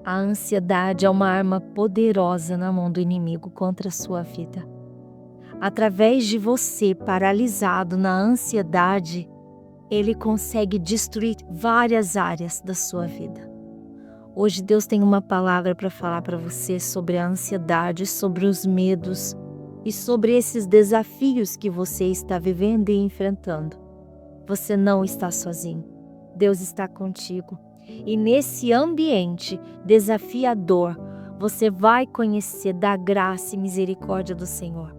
A ansiedade é uma arma poderosa na mão do inimigo contra a sua vida. Através de você paralisado na ansiedade, ele consegue destruir várias áreas da sua vida. Hoje Deus tem uma palavra para falar para você sobre a ansiedade, sobre os medos e sobre esses desafios que você está vivendo e enfrentando. Você não está sozinho. Deus está contigo. E nesse ambiente desafiador, você vai conhecer da graça e misericórdia do Senhor.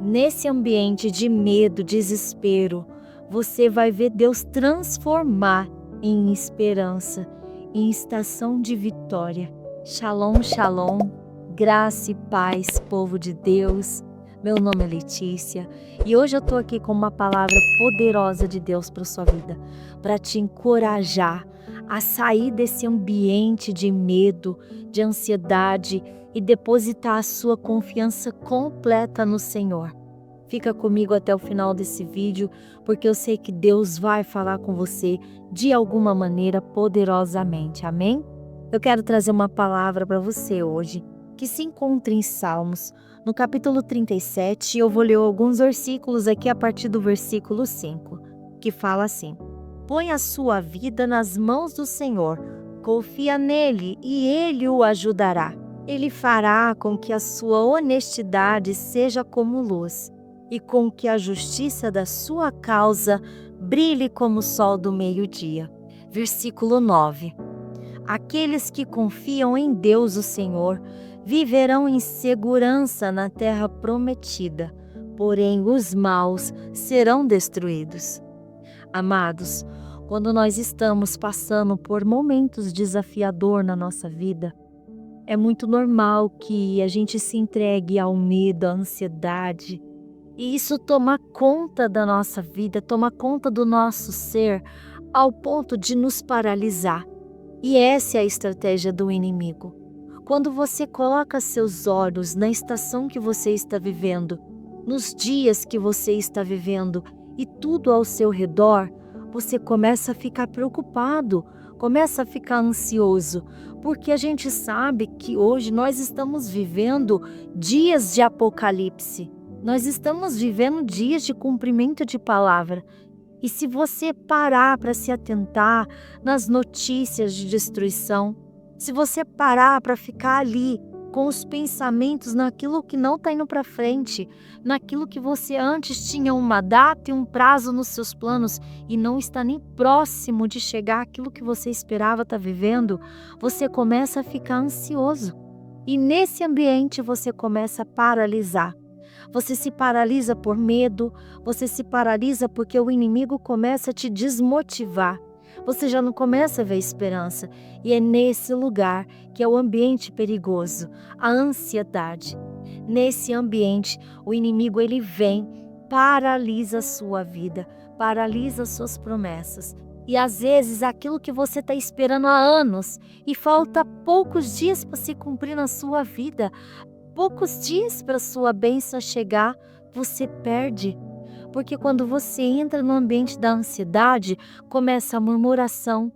Nesse ambiente de medo, desespero, você vai ver Deus transformar em esperança, em estação de vitória. Shalom, shalom, graça e paz, povo de Deus. Meu nome é Letícia e hoje eu estou aqui com uma palavra poderosa de Deus para a sua vida, para te encorajar a sair desse ambiente de medo, de ansiedade e depositar a sua confiança completa no Senhor. Fica comigo até o final desse vídeo, porque eu sei que Deus vai falar com você de alguma maneira poderosamente, amém? Eu quero trazer uma palavra para você hoje, que se encontra em Salmos, no capítulo 37, eu vou ler alguns versículos aqui a partir do versículo 5, que fala assim: põe a sua vida nas mãos do Senhor, confia nele e ele o ajudará. Ele fará com que a sua honestidade seja como luz, e com que a justiça da sua causa brilhe como o sol do meio-dia. Versículo 9. Aqueles que confiam em Deus o Senhor viverão em segurança na terra prometida, porém os maus serão destruídos. Amados, quando nós estamos passando por momentos desafiadores na nossa vida, é muito normal que a gente se entregue ao medo, à ansiedade, e isso toma conta da nossa vida, toma conta do nosso ser, ao ponto de nos paralisar. E essa é a estratégia do inimigo. Quando você coloca seus olhos na estação que você está vivendo, nos dias que você está vivendo e tudo ao seu redor, você começa a ficar preocupado, começa a ficar ansioso, porque a gente sabe que hoje nós estamos vivendo dias de apocalipse. Nós estamos vivendo dias de cumprimento de palavra. E se você parar para se atentar nas notícias de destruição, se você parar para ficar ali com os pensamentos naquilo que não está indo para frente, naquilo que você antes tinha uma data e um prazo nos seus planos e não está nem próximo de chegar àquilo que você esperava estar vivendo, você começa a ficar ansioso. E nesse ambiente você começa a paralisar. Você se paralisa por medo, você se paralisa porque o inimigo começa a te desmotivar. Você já não começa a ver esperança. E é nesse lugar que é o ambiente perigoso, a ansiedade. Nesse ambiente, o inimigo ele vem, paralisa a sua vida, paralisa suas promessas. E às vezes aquilo que você está esperando há anos e falta poucos dias para se cumprir na sua vida, poucos dias para sua bênção chegar, você perde. Porque quando você entra no ambiente da ansiedade, começa a murmuração,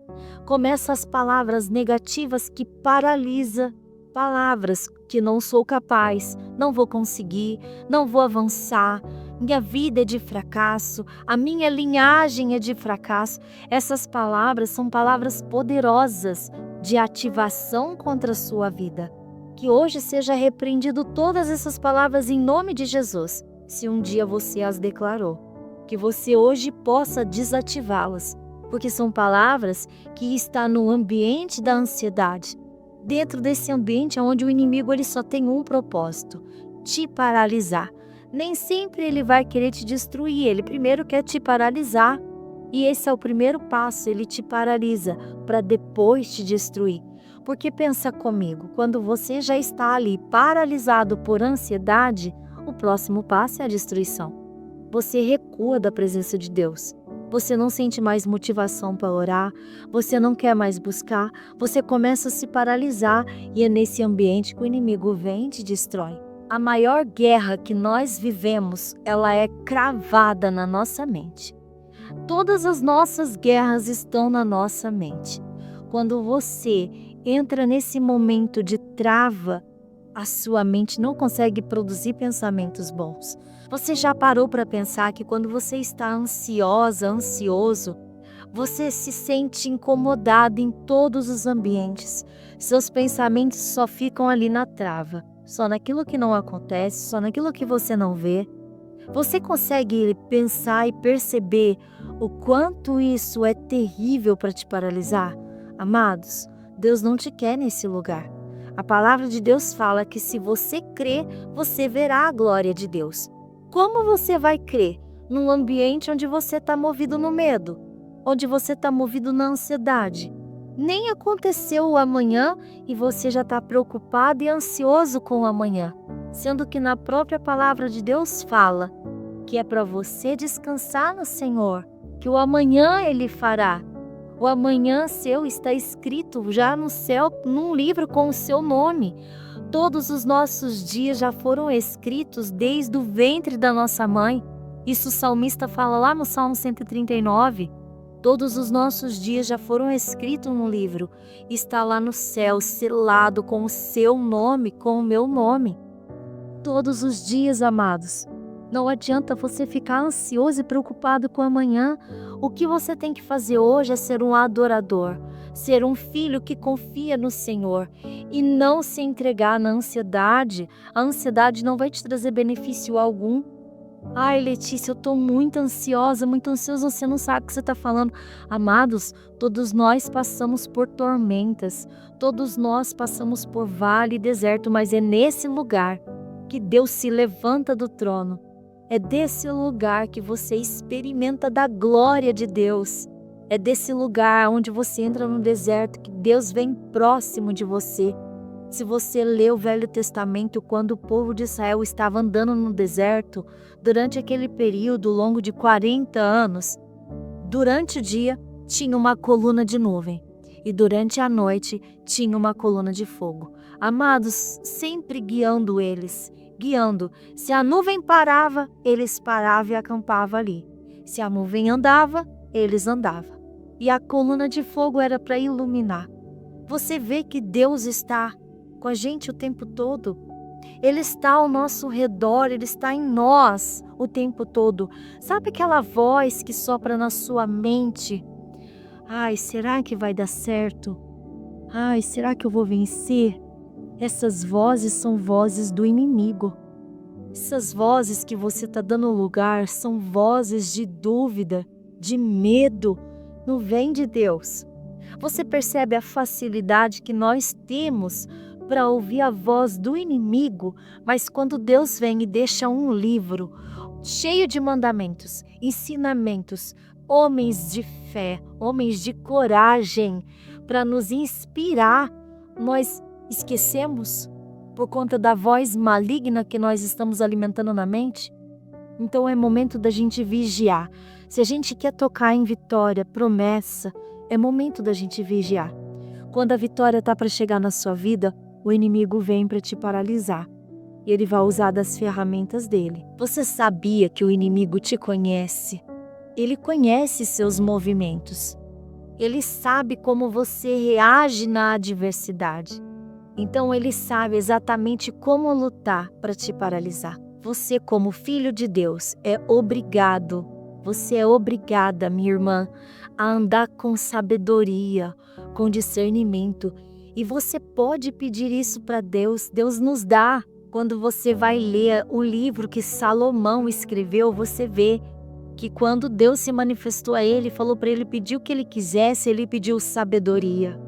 começa as palavras negativas que paralisa, palavras que não sou capaz, não vou conseguir, não vou avançar, minha vida é de fracasso, a minha linhagem é de fracasso. Essas palavras são palavras poderosas de ativação contra a sua vida. Que hoje seja repreendido todas essas palavras em nome de Jesus, se um dia você as declarou. Que você hoje possa desativá-las, porque são palavras que estão no ambiente da ansiedade. Dentro desse ambiente onde o inimigo ele só tem um propósito, te paralisar. Nem sempre ele vai querer te destruir, ele primeiro quer te paralisar. E esse é o primeiro passo, ele te paralisa para depois te destruir. Porque pensa comigo, quando você já está ali paralisado por ansiedade, o próximo passo é a destruição. Você recua da presença de Deus. Você não sente mais motivação para orar, você não quer mais buscar, você começa a se paralisar e é nesse ambiente que o inimigo vem e te destrói. A maior guerra que nós vivemos, ela é cravada na nossa mente. Todas as nossas guerras estão na nossa mente. Quando você entra nesse momento de trava, a sua mente não consegue produzir pensamentos bons. Você já parou para pensar que quando você está ansiosa, ansioso, você se sente incomodado em todos os ambientes. Seus pensamentos só ficam ali na trava, só naquilo que não acontece, só naquilo que você não vê. Você consegue pensar e perceber o quanto isso é terrível para te paralisar? Amados, Deus não te quer nesse lugar. A palavra de Deus fala que se você crer, você verá a glória de Deus. Como você vai crer num ambiente onde você está movido no medo, onde você está movido na ansiedade? Nem aconteceu o amanhã e você já está preocupado e ansioso com o amanhã, sendo que na própria palavra de Deus fala que é para você descansar no Senhor, que o amanhã Ele fará. O amanhã seu está escrito já no céu, num livro com o seu nome. Todos os nossos dias já foram escritos desde o ventre da nossa mãe. Isso o salmista fala lá no Salmo 139. Todos os nossos dias já foram escritos no livro. Está lá no céu, selado com o seu nome, com o meu nome. Todos os dias, amados. Não adianta você ficar ansioso e preocupado com amanhã. O que você tem que fazer hoje é ser um adorador, ser um filho que confia no Senhor e não se entregar na ansiedade. A ansiedade não vai te trazer benefício algum. Ai, Letícia, eu estou muito ansiosa, muito ansiosa, você não sabe o que você está falando. Amados, todos nós passamos por tormentas, todos nós passamos por vale e deserto, mas é nesse lugar que Deus se levanta do trono. É desse lugar que você experimenta da glória de Deus. É desse lugar onde você entra no deserto que Deus vem próximo de você. Se você lê o Velho Testamento, quando o povo de Israel estava andando no deserto, durante aquele período longo de 40 anos, durante o dia tinha uma coluna de nuvem e durante a noite tinha uma coluna de fogo. Amados, sempre guiando eles. Guiando. Se a nuvem parava, eles paravam e acampavam ali. Se a nuvem andava, eles andavam. E a coluna de fogo era para iluminar. Você vê que Deus está com a gente o tempo todo. Ele está ao nosso redor, Ele está em nós o tempo todo. Sabe aquela voz que sopra na sua mente? Ai, será que vai dar certo? Ai, será que eu vou vencer? Essas vozes são vozes do inimigo. Essas vozes que você está dando lugar são vozes de dúvida, de medo. Não vem de Deus. Você percebe a facilidade que nós temos para ouvir a voz do inimigo, mas quando Deus vem e deixa um livro cheio de mandamentos, ensinamentos, homens de fé, homens de coragem, para nos inspirar, nós esquecemos por conta da voz maligna que nós estamos alimentando na mente? Então é momento da gente vigiar. Se a gente quer tocar em vitória, promessa, é momento da gente vigiar. Quando a vitória está para chegar na sua vida, o inimigo vem para te paralisar. E ele vai usar das ferramentas dele. Você sabia que o inimigo te conhece? Ele conhece seus movimentos. Ele sabe como você reage na adversidade. Então ele sabe exatamente como lutar para te paralisar. Você, como filho de Deus, é obrigado, você é obrigada, minha irmã, a andar com sabedoria, com discernimento. E você pode pedir isso para Deus, Deus nos dá. Quando você vai ler o livro que Salomão escreveu, você vê que quando Deus se manifestou a ele, falou para ele pedir o que ele quisesse, ele pediu sabedoria.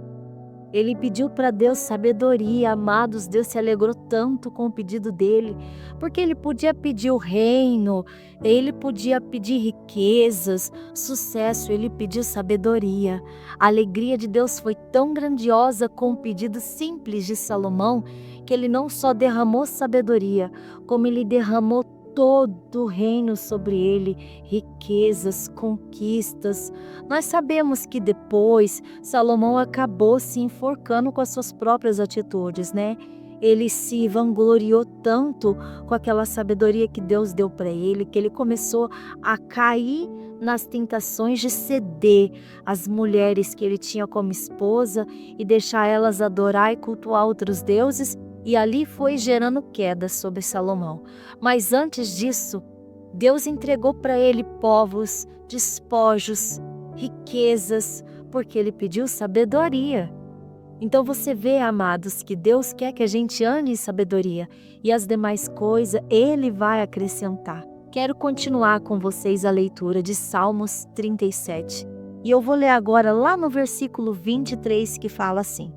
Ele pediu para Deus sabedoria, amados, Deus se alegrou tanto com o pedido dele, porque ele podia pedir o reino, ele podia pedir riquezas, sucesso, ele pediu sabedoria. A alegria de Deus foi tão grandiosa com o pedido simples de Salomão, que ele não só derramou sabedoria, como ele derramou todo o reino sobre ele, riquezas, conquistas. Nós sabemos que depois Salomão acabou se enforcando com as suas próprias atitudes, né? ele se vangloriou tanto com aquela sabedoria que Deus deu para ele, que ele começou a cair nas tentações de ceder às mulheres que ele tinha como esposa e deixar elas adorar e cultuar outros deuses, e ali foi gerando queda sobre Salomão. Mas antes disso, Deus entregou para ele povos, despojos, riquezas, porque ele pediu sabedoria. Então você vê, amados, que Deus quer que a gente ande em sabedoria e as demais coisas Ele vai acrescentar. Quero continuar com vocês a leitura de Salmos 37. E eu vou ler agora lá no versículo 23 que fala assim: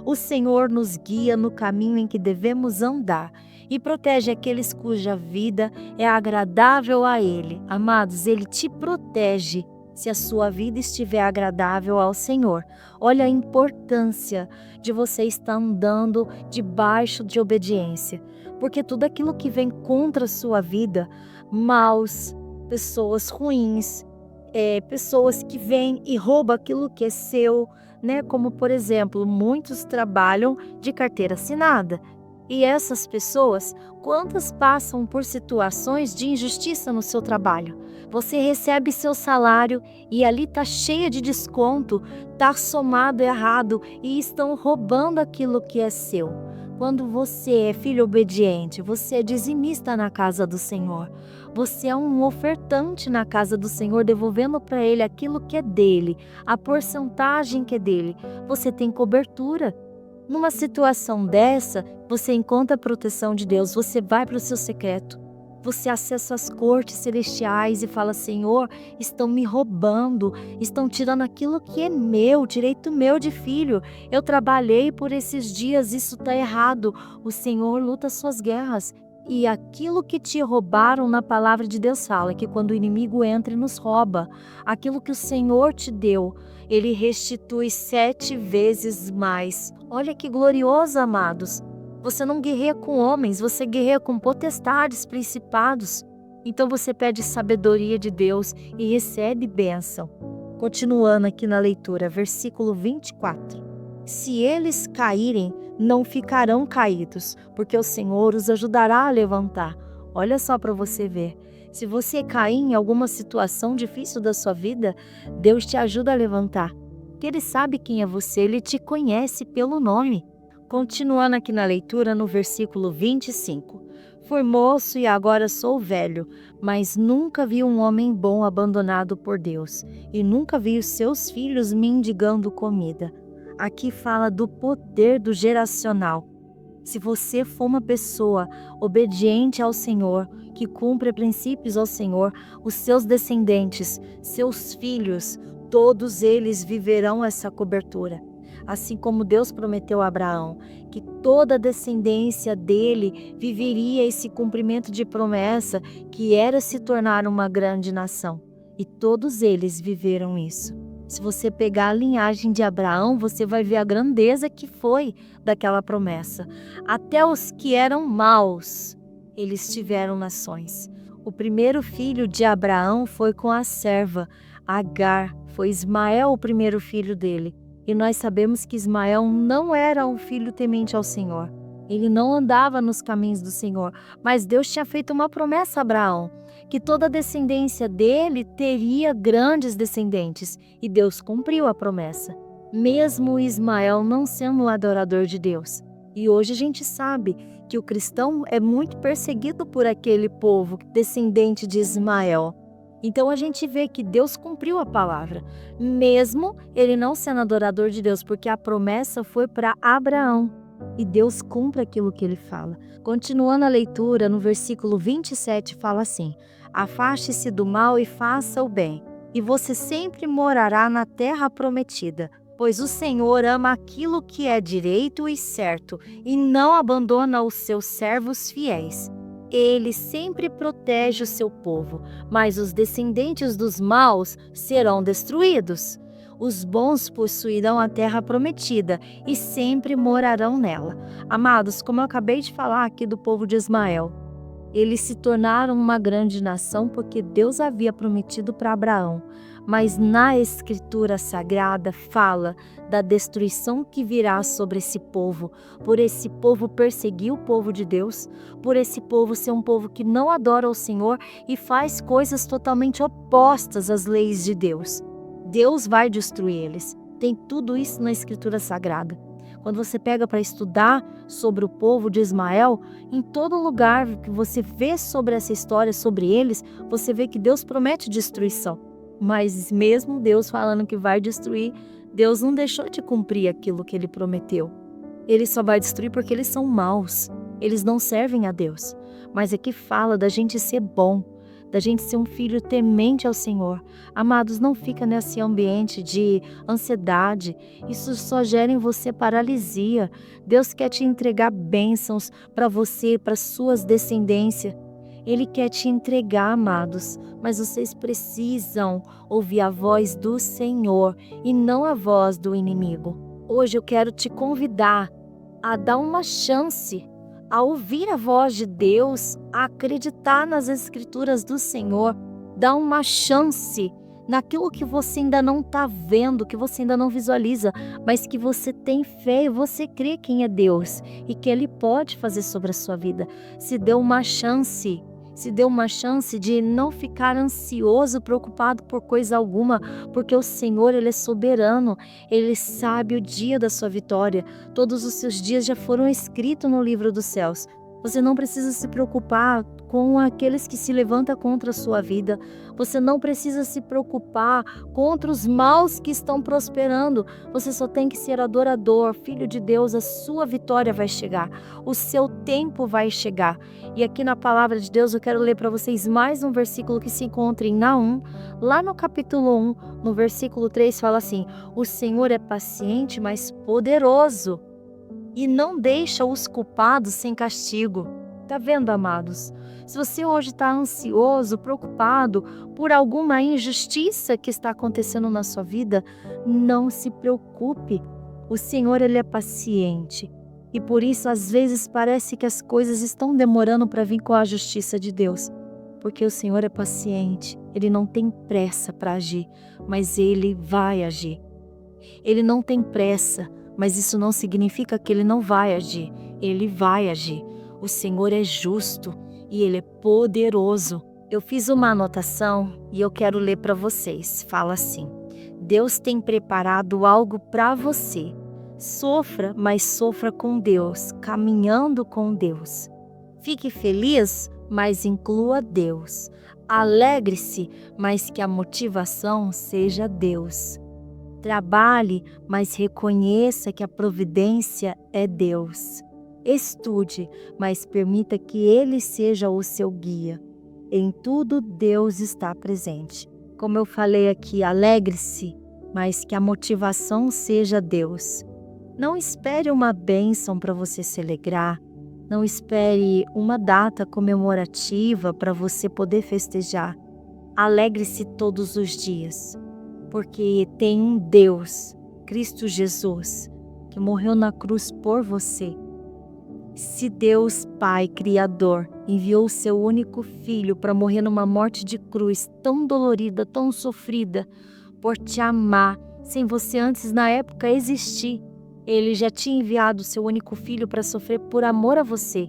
O Senhor nos guia no caminho em que devemos andar e protege aqueles cuja vida é agradável a Ele. Amados, Ele te protege se a sua vida estiver agradável ao Senhor. Olha a importância de você estar andando debaixo de obediência, porque tudo aquilo que vem contra a sua vida, maus, pessoas ruins, pessoas que vêm e roubam aquilo que é seu, né? Como, por exemplo, muitos trabalham de carteira assinada. E essas pessoas, quantas passam por situações de injustiça no seu trabalho? Você recebe seu salário e ali está cheia de desconto, está somado errado e estão roubando aquilo que é seu. Quando você é filho obediente, você é dizimista na casa do Senhor. Você é um ofertante na casa do Senhor, devolvendo para Ele aquilo que é dele, a porcentagem que é dele. Você tem cobertura. Numa situação dessa, você encontra a proteção de Deus, você vai para o seu secreto, você acessa as cortes celestiais e fala: Senhor, estão me roubando, estão tirando aquilo que é meu, direito meu de filho. Eu trabalhei por esses dias, isso está errado. O Senhor luta as suas guerras. E aquilo que te roubaram, na palavra de Deus fala que quando o inimigo entra e nos rouba, aquilo que o Senhor te deu, Ele restitui 7 vezes mais. Olha que glorioso, amados. Você não guerreia com homens, você guerreia com potestades, principados. Então você pede sabedoria de Deus e recebe bênção. Continuando aqui na leitura, versículo 24. Se eles caírem, não ficarão caídos, porque o Senhor os ajudará a levantar. Olha só para você ver. Se você cair em alguma situação difícil da sua vida, Deus te ajuda a levantar. Porque Ele sabe quem é você, Ele te conhece pelo nome. Continuando aqui na leitura, no versículo 25. Fui moço e agora sou velho, mas nunca vi um homem bom abandonado por Deus, e nunca vi os seus filhos mendigando comida. Aqui fala do poder do geracional. Se você for uma pessoa obediente ao Senhor, que cumpre princípios ao Senhor, os seus descendentes, seus filhos, todos eles viverão essa cobertura. Assim como Deus prometeu a Abraão, que toda a descendência dele viveria esse cumprimento de promessa, que era se tornar uma grande nação. E todos eles viveram isso. Se você pegar a linhagem de Abraão, você vai ver a grandeza que foi daquela promessa. Até os que eram maus, eles tiveram nações. O primeiro filho de Abraão foi com a serva, Agar. Foi Ismael o primeiro filho dele. E nós sabemos que Ismael não era um filho temente ao Senhor. Ele não andava nos caminhos do Senhor. Mas Deus tinha feito uma promessa a Abraão, que toda a descendência dele teria grandes descendentes. E Deus cumpriu a promessa, mesmo Ismael não sendo um adorador de Deus. E hoje a gente sabe que o cristão é muito perseguido por aquele povo descendente de Ismael. Então a gente vê que Deus cumpriu a palavra, mesmo ele não sendo adorador de Deus, porque a promessa foi para Abraão. E Deus cumpre aquilo que ele fala. Continuando a leitura, no versículo 27 fala assim: Afaste-se do mal e faça o bem, e você sempre morará na terra prometida, pois o Senhor ama aquilo que é direito e certo, e não abandona os seus servos fiéis. Ele sempre protege o seu povo, mas os descendentes dos maus serão destruídos. Os bons possuirão a terra prometida e sempre morarão nela. Amados, como eu acabei de falar aqui do povo de Ismael, eles se tornaram uma grande nação porque Deus havia prometido para Abraão. mas na Escritura Sagrada fala da destruição que virá sobre esse povo, por esse povo perseguir o povo de Deus, por esse povo ser um povo que não adora o Senhor e faz coisas totalmente opostas às leis de Deus. Deus vai destruir eles. Tem tudo isso na Escritura Sagrada. Quando você pega para estudar sobre o povo de Ismael, em todo lugar que você vê sobre essa história, sobre eles, você vê que Deus promete destruição. Mas mesmo Deus falando que vai destruir, Deus não deixou de cumprir aquilo que Ele prometeu. Ele só vai destruir porque eles são maus. Eles não servem a Deus. Mas aqui fala da gente ser bom, da gente ser um filho temente ao Senhor. Amados, não fica nesse ambiente de ansiedade. Isso só gera em você paralisia. Deus quer te entregar bênçãos para você, para suas descendências. Ele quer te entregar, amados, mas vocês precisam ouvir a voz do Senhor e não a voz do inimigo. Hoje eu quero te convidar a dar uma chance, a ouvir a voz de Deus, a acreditar nas Escrituras do Senhor. Dá uma chance naquilo que você ainda não está vendo, que você ainda não visualiza, mas que você tem fé e você crê quem é Deus e que Ele pode fazer sobre a sua vida. Se dê uma chance. Se dê uma chance de não ficar ansioso, preocupado por coisa alguma, porque o Senhor, Ele é soberano, Ele sabe o dia da sua vitória. Todos os seus dias já foram escritos no livro dos céus. Você não precisa se preocupar com aqueles que se levantam contra a sua vida. Você não precisa se preocupar contra os maus que estão prosperando. Você só tem que ser adorador, filho de Deus. A sua vitória vai chegar. O seu tempo vai chegar. E aqui na palavra de Deus eu quero ler para vocês mais um versículo que se encontra em Naum. Lá no capítulo 1, no versículo 3, fala assim: o Senhor é paciente, mas poderoso, e não deixa os culpados sem castigo. Tá vendo, amados? Se você hoje está ansioso, preocupado por alguma injustiça que está acontecendo na sua vida, não se preocupe. O Senhor, Ele é paciente. E por isso, às vezes, parece que as coisas estão demorando para vir com a justiça de Deus. Porque o Senhor é paciente. Ele não tem pressa para agir, mas Ele vai agir. Ele não tem pressa, mas isso não significa que Ele não vai agir. Ele vai agir. O Senhor é justo e Ele é poderoso. Eu fiz uma anotação e eu quero ler para vocês. Fala assim: Deus tem preparado algo para você. Sofra, mas sofra com Deus, caminhando com Deus. Fique feliz, mas inclua Deus. Alegre-se, mas que a motivação seja Deus. Trabalhe, mas reconheça que a providência é Deus. Estude, mas permita que Ele seja o seu guia. Em tudo Deus está presente. Como eu falei aqui, alegre-se, mas que a motivação seja Deus. Não espere uma bênção para você se alegrar. Não espere uma data comemorativa para você poder festejar. Alegre-se todos os dias, porque tem um Deus, Cristo Jesus, que morreu na cruz por você. Se Deus Pai Criador enviou o seu único Filho para morrer numa morte de cruz tão dolorida, tão sofrida, por te amar, sem você antes na época existir, Ele já tinha enviado o seu único Filho para sofrer por amor a você,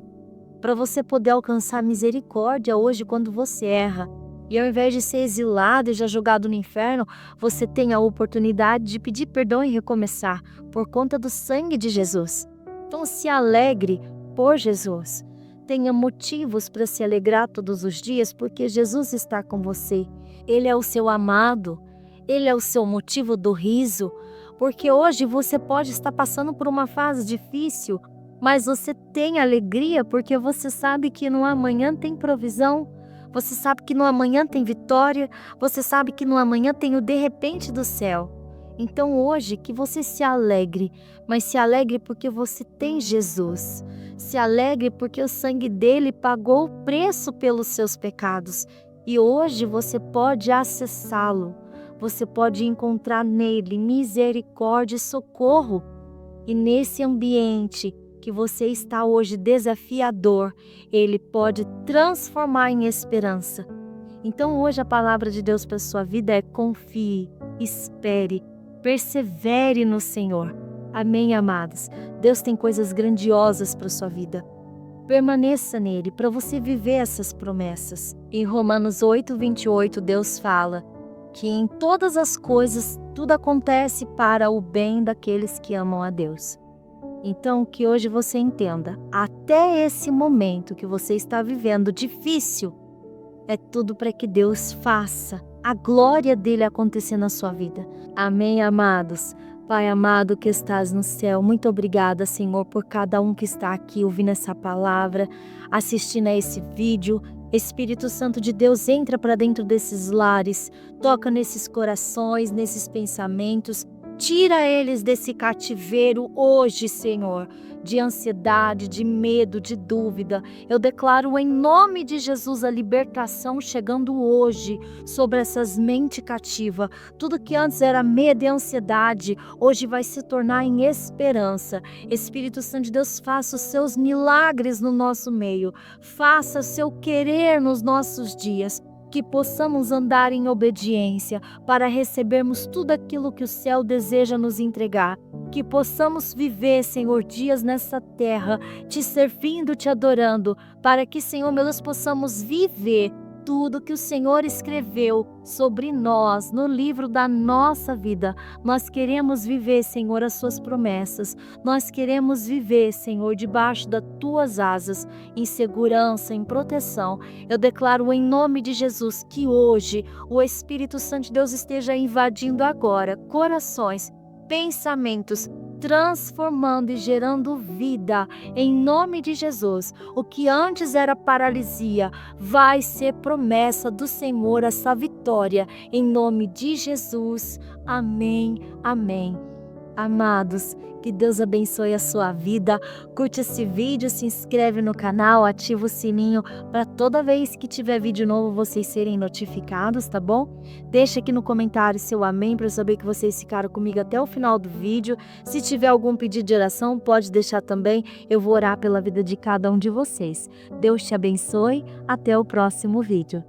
para você poder alcançar misericórdia hoje quando você erra. E ao invés de ser exilado e já jogado no inferno, você tem a oportunidade de pedir perdão e recomeçar por conta do sangue de Jesus. Então se alegre por Jesus. Tenha motivos para se alegrar todos os dias, porque Jesus está com você. Ele é o seu amado. Ele é o seu motivo do riso. Porque hoje você pode estar passando por uma fase difícil, mas você tem alegria porque você sabe que no amanhã tem provisão. Você sabe que no amanhã tem vitória. Você sabe que no amanhã tem o de repente do céu. Então hoje que você se alegre, mas se alegre porque você tem Jesus. Se alegre porque o sangue dele pagou o preço pelos seus pecados. E hoje você pode acessá-lo. Você pode encontrar nele misericórdia e socorro. E nesse ambiente que você está hoje desafiador, ele pode transformar em esperança. Então hoje a palavra de Deus para sua vida é: confie, espere, persevere no Senhor. Amém, amados? Deus tem coisas grandiosas para sua vida. Permaneça nele para você viver essas promessas. Em Romanos 8:28, Deus fala que em todas as coisas tudo acontece para o bem daqueles que amam a Deus. Então, que hoje você entenda, até esse momento que você está vivendo difícil, é tudo para que Deus faça a glória dele acontecer na sua vida. Amém, amados? Pai amado que estás no céu, muito obrigada, Senhor, por cada um que está aqui ouvindo essa palavra, assistindo a esse vídeo. Espírito Santo de Deus, entra para dentro desses lares, toca nesses corações, nesses pensamentos, tira eles desse cativeiro hoje, Senhor, de ansiedade, de medo, de dúvida. Eu declaro em nome de Jesus a libertação chegando hoje sobre essas mentes cativas. Tudo que antes era medo e ansiedade, hoje vai se tornar em esperança. Espírito Santo de Deus, faça os seus milagres no nosso meio, faça o seu querer nos nossos dias. Que possamos andar em obediência para recebermos tudo aquilo que o céu deseja nos entregar. Que possamos viver, Senhor, dias nessa terra, te servindo, te adorando, para que, Senhor, nós possamos viver tudo que o Senhor escreveu sobre nós no livro da nossa vida. Nós queremos viver, Senhor, as suas promessas. Nós queremos viver, Senhor, debaixo das tuas asas, em segurança, em proteção. Eu declaro em nome de Jesus que hoje o Espírito Santo de Deus esteja invadindo agora corações, pensamentos, transformando e gerando vida, em nome de Jesus. O que antes era paralisia vai ser promessa do Senhor, essa vitória, em nome de Jesus. Amém, amém. Amados, que Deus abençoe a sua vida. Curte esse vídeo, se inscreve no canal, ativa o sininho para toda vez que tiver vídeo novo vocês serem notificados, tá bom? Deixa aqui no comentário seu amém para eu saber que vocês ficaram comigo até o final do vídeo. Se tiver algum pedido de oração, pode deixar também. Eu vou orar pela vida de cada um de vocês. Deus te abençoe. Até o próximo vídeo.